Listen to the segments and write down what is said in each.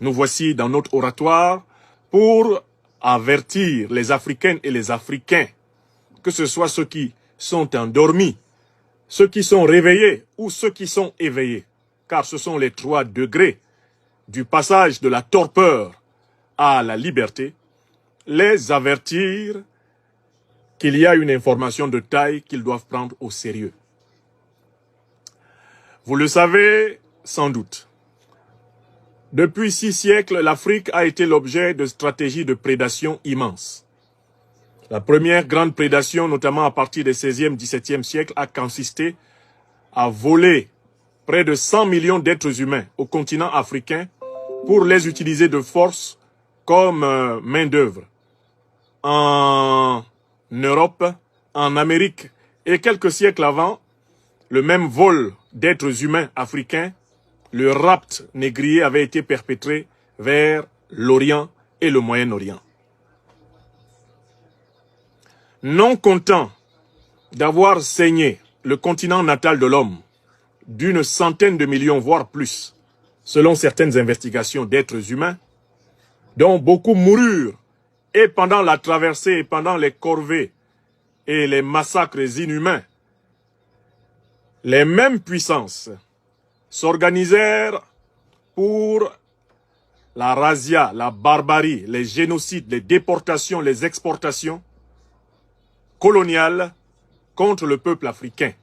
Nous voici dans notre oratoire pour avertir les Africaines et les Africains, que ce soit ceux qui sont endormis, ceux qui sont réveillés ou ceux qui sont éveillés, car ce sont les 3 degrés du passage de la torpeur à la liberté, les avertir qu'il y a une information de taille qu'ils doivent prendre au sérieux. Vous le savez sans doute. Depuis 6 siècles, l'Afrique a été l'objet de stratégies de prédation immenses. La première grande prédation, notamment à partir des 16e, 17e siècles, a consisté à voler près de 100 millions d'êtres humains au continent africain pour les utiliser de force comme main-d'œuvre en Europe, en Amérique et quelques siècles avant, le même vol d'êtres humains africains, le rapt négrier, avait été perpétré vers l'Orient et le Moyen-Orient. Non content d'avoir saigné le continent natal de l'homme d'une centaine de millions, voire plus, selon certaines investigations d'êtres humains, dont beaucoup moururent, et pendant la traversée et pendant les corvées et les massacres inhumains, les mêmes puissances s'organisèrent pour la razzia, la barbarie, les génocides, les déportations, les exportations coloniales contre le peuple africain.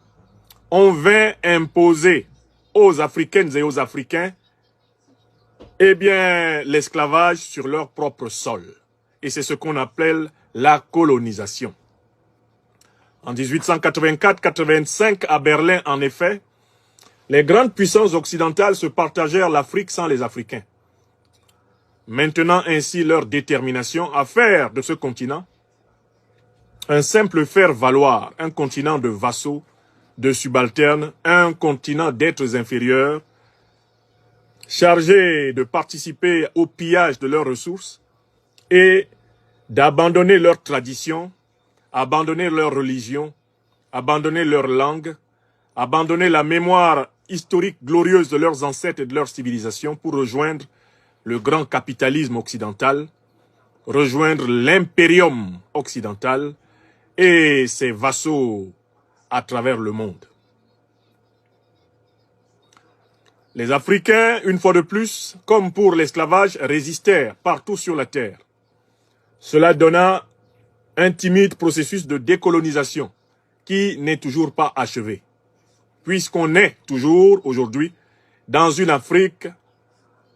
On vint imposer aux Africaines et aux Africains l'esclavage sur leur propre sol. Et c'est ce qu'on appelle la colonisation. En 1884-85, à Berlin, en effet, les grandes puissances occidentales se partagèrent l'Afrique sans les Africains, maintenant ainsi leur détermination à faire de ce continent un simple faire-valoir, un continent de vassaux, de subalternes, un continent d'êtres inférieurs, chargés de participer au pillage de leurs ressources et d'abandonner leurs traditions, abandonner leur religion, abandonner leur langue, abandonner la mémoire historique glorieuse de leurs ancêtres et de leur civilisation pour rejoindre le grand capitalisme occidental, rejoindre l'impérium occidental et ses vassaux à travers le monde. Les Africains, une fois de plus, comme pour l'esclavage, résistèrent partout sur la terre. Cela donna un timide processus de décolonisation qui n'est toujours pas achevé, puisqu'on est toujours aujourd'hui dans une Afrique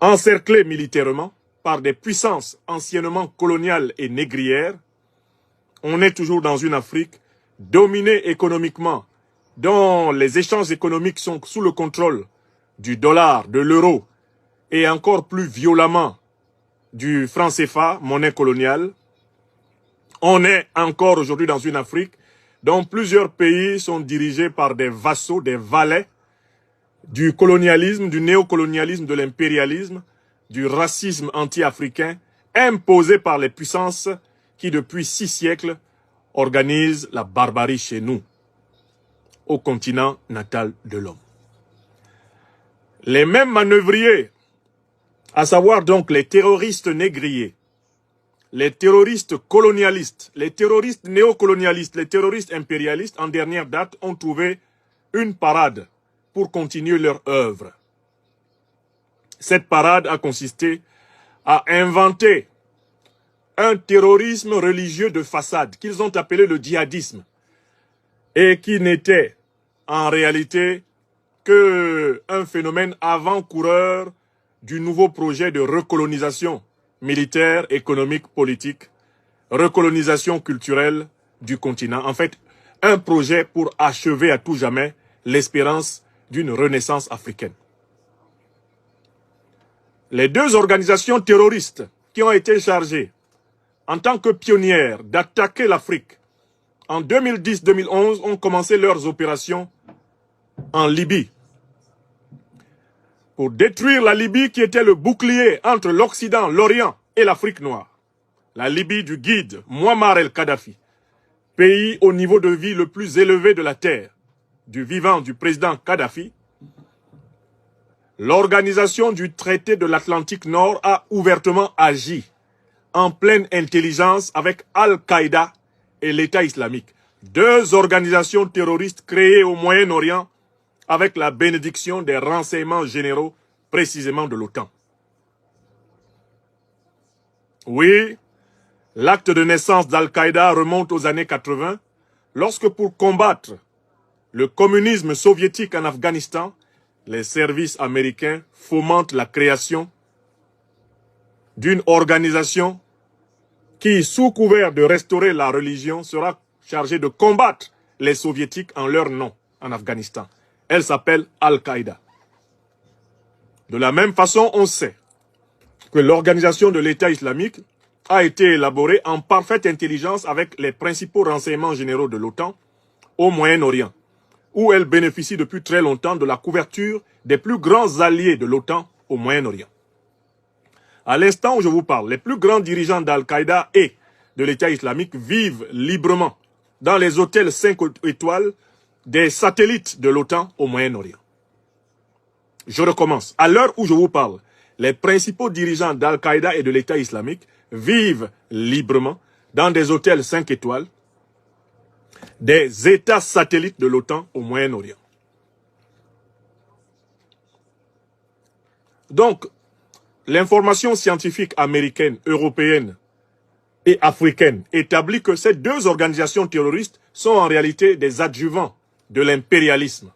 encerclée militairement par des puissances anciennement coloniales et négrières. On est toujours dans une Afrique dominée économiquement, dont les échanges économiques sont sous le contrôle du dollar, de l'euro et encore plus violemment du franc CFA, monnaie coloniale. On est encore aujourd'hui dans une Afrique dont plusieurs pays sont dirigés par des vassaux, des valets du colonialisme, du néocolonialisme, de l'impérialisme, du racisme anti-africain imposé par les puissances qui depuis 6 siècles organisent la barbarie chez nous, au continent natal de l'homme. Les mêmes manœuvriers, à savoir donc les terroristes négriers, les terroristes colonialistes, les terroristes néocolonialistes, les terroristes impérialistes, en dernière date, ont trouvé une parade pour continuer leur œuvre. Cette parade a consisté à inventer un terrorisme religieux de façade qu'ils ont appelé le djihadisme et qui n'était en réalité qu'un phénomène avant-coureur du nouveau projet de recolonisation militaire, économique, politique, recolonisation culturelle du continent. En fait, un projet pour achever à tout jamais l'espérance d'une renaissance africaine. Les 2 organisations terroristes qui ont été chargées en tant que pionnières d'attaquer l'Afrique en 2010-2011 ont commencé leurs opérations en Libye pour détruire la Libye qui était le bouclier entre l'Occident, l'Orient et l'Afrique noire. La Libye du guide Muammar el-Kadhafi, pays au niveau de vie le plus élevé de la terre, du vivant du président Kadhafi, l'organisation du traité de l'Atlantique Nord a ouvertement agi en pleine intelligence avec Al-Qaïda et l'État islamique. Deux organisations terroristes créées au Moyen-Orient avec la bénédiction des renseignements généraux, précisément de l'OTAN. Oui, l'acte de naissance d'Al-Qaïda remonte aux années 80, lorsque pour combattre le communisme soviétique en Afghanistan, les services américains fomentent la création d'une organisation qui, sous couvert de restaurer la religion, sera chargée de combattre les soviétiques en leur nom en Afghanistan. Elle s'appelle Al-Qaïda. De la même façon, on sait que l'organisation de l'État islamique a été élaborée en parfaite intelligence avec les principaux renseignements généraux de l'OTAN au Moyen-Orient, où elle bénéficie depuis très longtemps de la couverture des plus grands alliés de l'OTAN au Moyen-Orient. À l'instant où je vous parle, les plus grands dirigeants d'Al-Qaïda et de l'État islamique vivent librement dans les hôtels 5 étoiles des satellites de l'OTAN au Moyen-Orient. Je recommence. À l'heure où je vous parle, les principaux dirigeants d'Al-Qaïda et de l'État islamique vivent librement dans des hôtels 5 étoiles des États satellites de l'OTAN au Moyen-Orient. Donc, l'information scientifique américaine, européenne et africaine établit que ces deux organisations terroristes sont en réalité des adjuvants de l'impérialisme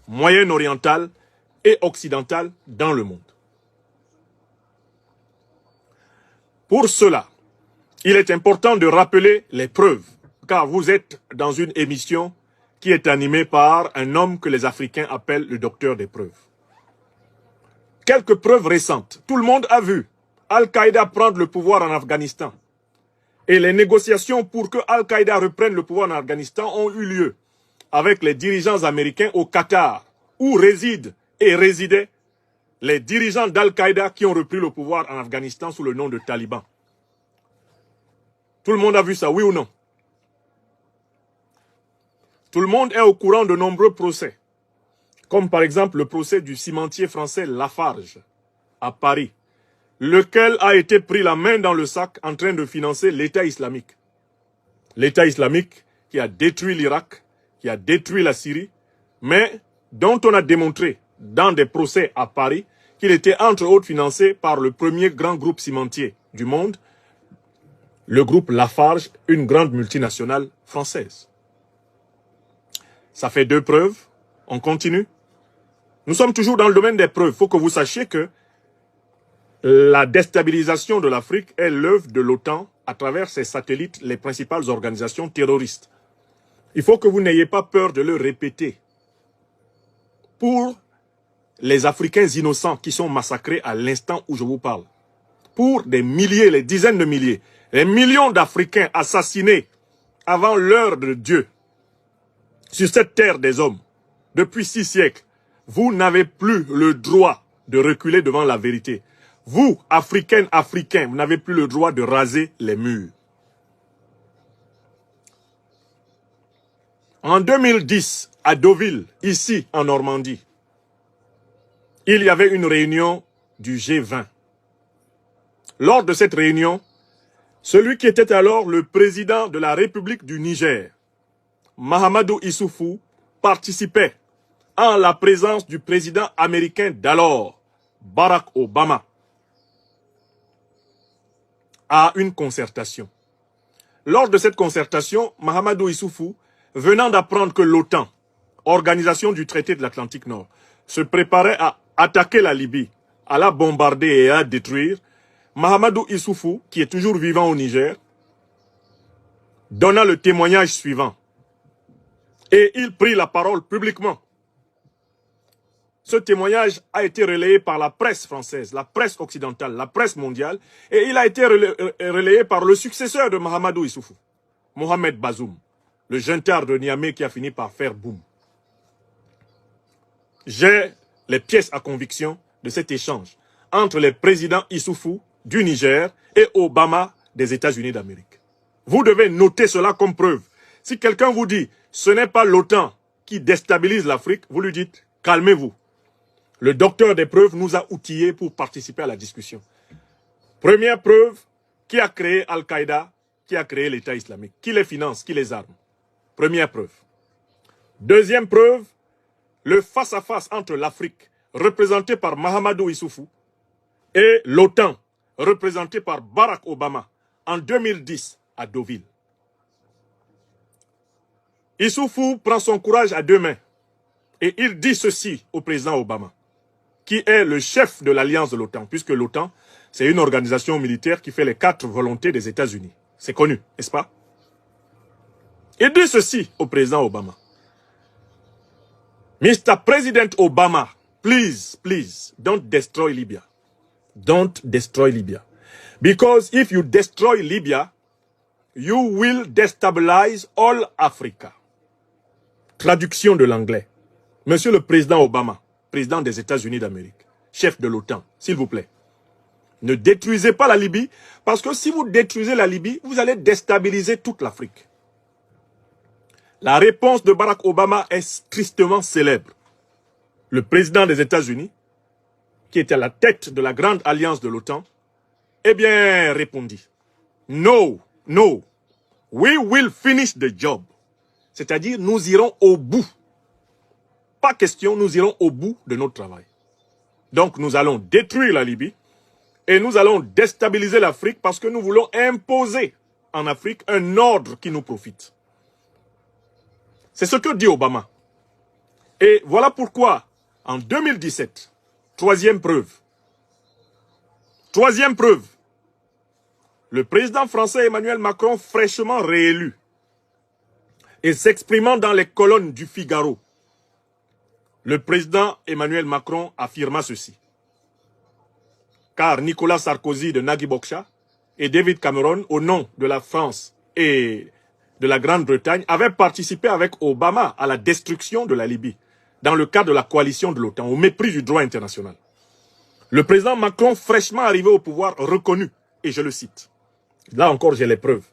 moyen-oriental et occidental dans le monde. Pour cela, il est important de rappeler les preuves, car vous êtes dans une émission qui est animée par un homme que les Africains appellent le docteur des preuves. Quelques preuves récentes. Tout le monde a vu Al-Qaïda prendre le pouvoir en Afghanistan. Et les négociations pour que Al-Qaïda reprenne le pouvoir en Afghanistan ont eu lieu avec les dirigeants américains au Qatar, où résident et résidaient les dirigeants d'Al-Qaïda qui ont repris le pouvoir en Afghanistan sous le nom de talibans. Tout le monde a vu ça, oui ou non? Tout le monde est au courant de nombreux procès, comme par exemple le procès du cimentier français Lafarge à Paris, lequel a été pris la main dans le sac en train de financer l'État islamique. L'État islamique qui a détruit l'Irak, qui a détruit la Syrie, mais dont on a démontré dans des procès à Paris qu'il était entre autres financé par le premier grand groupe cimentier du monde, le groupe Lafarge, une grande multinationale française. Ça fait deux preuves. On continue. Nous sommes toujours dans le domaine des preuves. Il faut que vous sachiez que la déstabilisation de l'Afrique est l'œuvre de l'OTAN à travers ses satellites, les principales organisations terroristes. Il faut que vous n'ayez pas peur de le répéter. Pour les Africains innocents qui sont massacrés à l'instant où je vous parle, pour des milliers, les dizaines de milliers, les millions d'Africains assassinés avant l'heure de Dieu, sur cette terre des hommes, depuis 6 siècles, vous n'avez plus le droit de reculer devant la vérité. Vous, Africaines, Africains, vous n'avez plus le droit de raser les murs. En 2010, à Deauville, ici en Normandie, il y avait une réunion du G20. Lors de cette réunion, celui qui était alors le président de la République du Niger, Mahamadou Issoufou, participait en la présence du président américain d'alors, Barack Obama, à une concertation. Lors de cette concertation, Mahamadou Issoufou, venant d'apprendre que l'OTAN, organisation du traité de l'Atlantique Nord, se préparait à attaquer la Libye, à la bombarder et à détruire, Mahamadou Issoufou, qui est toujours vivant au Niger, donna le témoignage suivant. Et il prit la parole publiquement. Ce témoignage a été relayé par la presse française, la presse occidentale, la presse mondiale, et il a été relayé par le successeur de Mahamadou Issoufou, Mohamed Bazoum, le junteur de Niamey qui a fini par faire boum. J'ai les pièces à conviction de cet échange entre les présidents Issoufou du Niger et Obama des États-Unis d'Amérique. Vous devez noter cela comme preuve. Si quelqu'un vous dit, ce n'est pas l'OTAN qui déstabilise l'Afrique, vous lui dites, calmez-vous. Le docteur des preuves nous a outillés pour participer à la discussion. Première preuve, qui a créé Al-Qaïda, qui a créé l'État islamique, qui les finance, qui les arme. Première preuve. Deuxième preuve, le face-à-face entre l'Afrique, représentée par Mahamadou Issoufou, et l'OTAN, représentée par Barack Obama, en 2010 à Deauville. Issoufou prend son courage à deux mains et il dit ceci au président Obama, qui est le chef de l'alliance de l'OTAN, puisque l'OTAN, c'est une organisation militaire qui fait les 4 volontés des États-Unis. C'est connu, n'est-ce pas? Il dit ceci au président Obama. Mr. President Obama, please, please, don't destroy Libya. Don't destroy Libya. Because if you destroy Libya, you will destabilize all Africa. Traduction de l'anglais. Monsieur le président Obama, président des États-Unis d'Amérique, chef de l'OTAN, s'il vous plaît, ne détruisez pas la Libye, parce que si vous détruisez la Libye, vous allez déstabiliser toute l'Afrique. La réponse de Barack Obama est tristement célèbre. Le président des États-Unis, qui était à la tête de la grande alliance de l'OTAN, eh bien, répondit, no, no, we will finish the job. C'est-à-dire, nous irons au bout. Pas question, nous irons au bout de notre travail. Donc, nous allons détruire la Libye et nous allons déstabiliser l'Afrique parce que nous voulons imposer en Afrique un ordre qui nous profite. C'est ce que dit Obama. Et voilà pourquoi, en 2017, troisième preuve, le président français Emmanuel Macron, fraîchement réélu, et s'exprimant dans les colonnes du Figaro, le président Emmanuel Macron affirma ceci. Car Nicolas Sarkozy de Nagui Bokcha et David Cameron, au nom de la France et de la Grande-Bretagne, avaient participé avec Obama à la destruction de la Libye, dans le cadre de la coalition de l'OTAN, au mépris du droit international. Le président Macron, fraîchement arrivé au pouvoir, reconnu, et je le cite. Là encore, j'ai les preuves.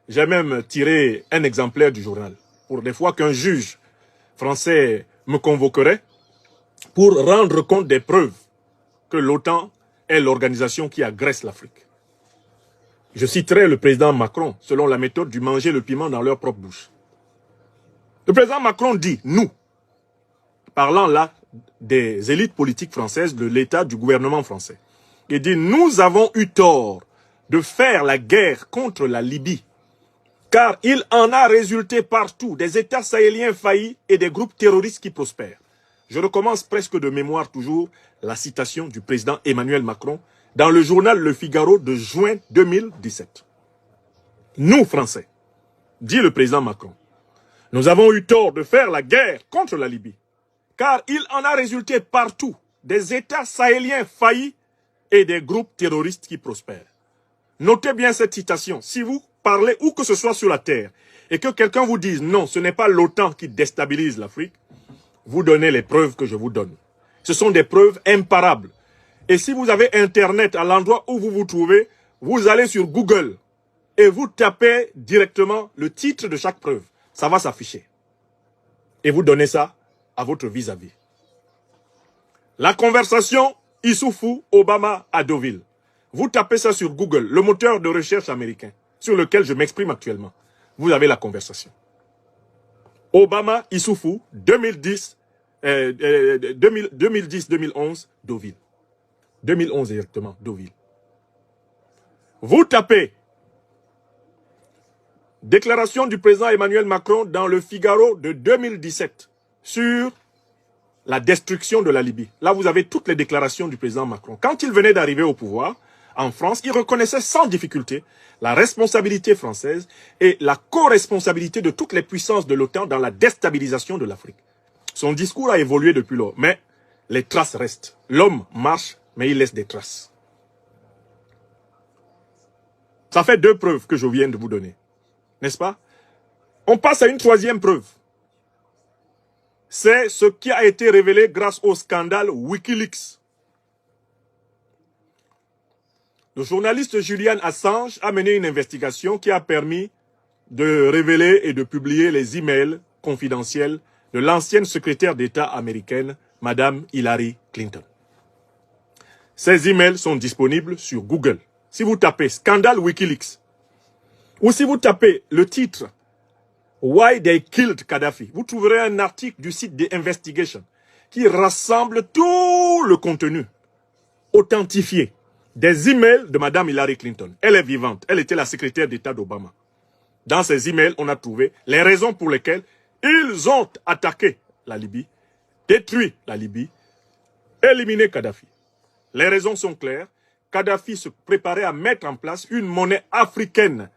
J'ai même tiré un exemplaire du journal, pour des fois qu'un juge français me convoquerait pour rendre compte des preuves que l'OTAN est l'organisation qui agresse l'Afrique. Je citerai le président Macron, selon la méthode du manger le piment dans leur propre bouche. Le président Macron dit, nous, parlant là des élites politiques françaises, de l'État, du gouvernement français, il dit, nous avons eu tort de faire la guerre contre la Libye, car il en a résulté partout des États sahéliens faillis et des groupes terroristes qui prospèrent. Je recommence presque de mémoire toujours la citation du président Emmanuel Macron dans le journal Le Figaro de juin 2017. Nous, Français, dit le président Macron, nous avons eu tort de faire la guerre contre la Libye, car il en a résulté partout des États sahéliens faillis et des groupes terroristes qui prospèrent. Notez bien cette citation. Si vous parlez où que ce soit sur la terre et que quelqu'un vous dise non, ce n'est pas l'OTAN qui déstabilise l'Afrique, vous donnez les preuves que je vous donne. Ce sont des preuves imparables. Et si vous avez Internet à l'endroit où vous vous trouvez, vous allez sur Google et vous tapez directement le titre de chaque preuve. Ça va s'afficher. Et vous donnez ça à votre vis-à-vis. La conversation Issoufou-Obama à Deauville. Vous tapez ça sur Google, le moteur de recherche américain, sur lequel je m'exprime actuellement. Vous avez la conversation. Obama, Issoufou, 2010-2011, Deauville. 2011 exactement, Deauville. Vous tapez déclaration du président Emmanuel Macron dans le Figaro de 2017 sur la destruction de la Libye. Là, vous avez toutes les déclarations du président Macron. Quand il venait d'arriver au pouvoir, en France, il reconnaissait sans difficulté la responsabilité française et la co-responsabilité de toutes les puissances de l'OTAN dans la déstabilisation de l'Afrique. Son discours a évolué depuis lors, mais les traces restent. L'homme marche, mais il laisse des traces. Ça fait 2 preuves que je viens de vous donner, n'est-ce pas? On passe à une troisième preuve. C'est ce qui a été révélé grâce au scandale Wikileaks. Le journaliste Julian Assange a mené une investigation qui a permis de révéler et de publier les emails confidentiels de l'ancienne secrétaire d'État américaine Madame Hillary Clinton. Ces emails sont disponibles sur Google. Si vous tapez scandale Wikileaks, ou si vous tapez le titre Why They Killed Kadhafi, vous trouverez un article du site The Investigation qui rassemble tout le contenu authentifié des emails de Madame Hillary Clinton. Elle est vivante. Elle était la secrétaire d'État d'Obama. Dans ces emails, on a trouvé les raisons pour lesquelles ils ont attaqué la Libye, détruit la Libye, éliminé Kadhafi. Les raisons sont claires. Kadhafi se préparait à mettre en place une monnaie africaine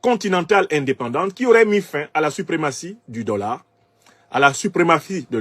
continentale indépendante qui aurait mis fin à la suprématie du dollar, à la suprématie de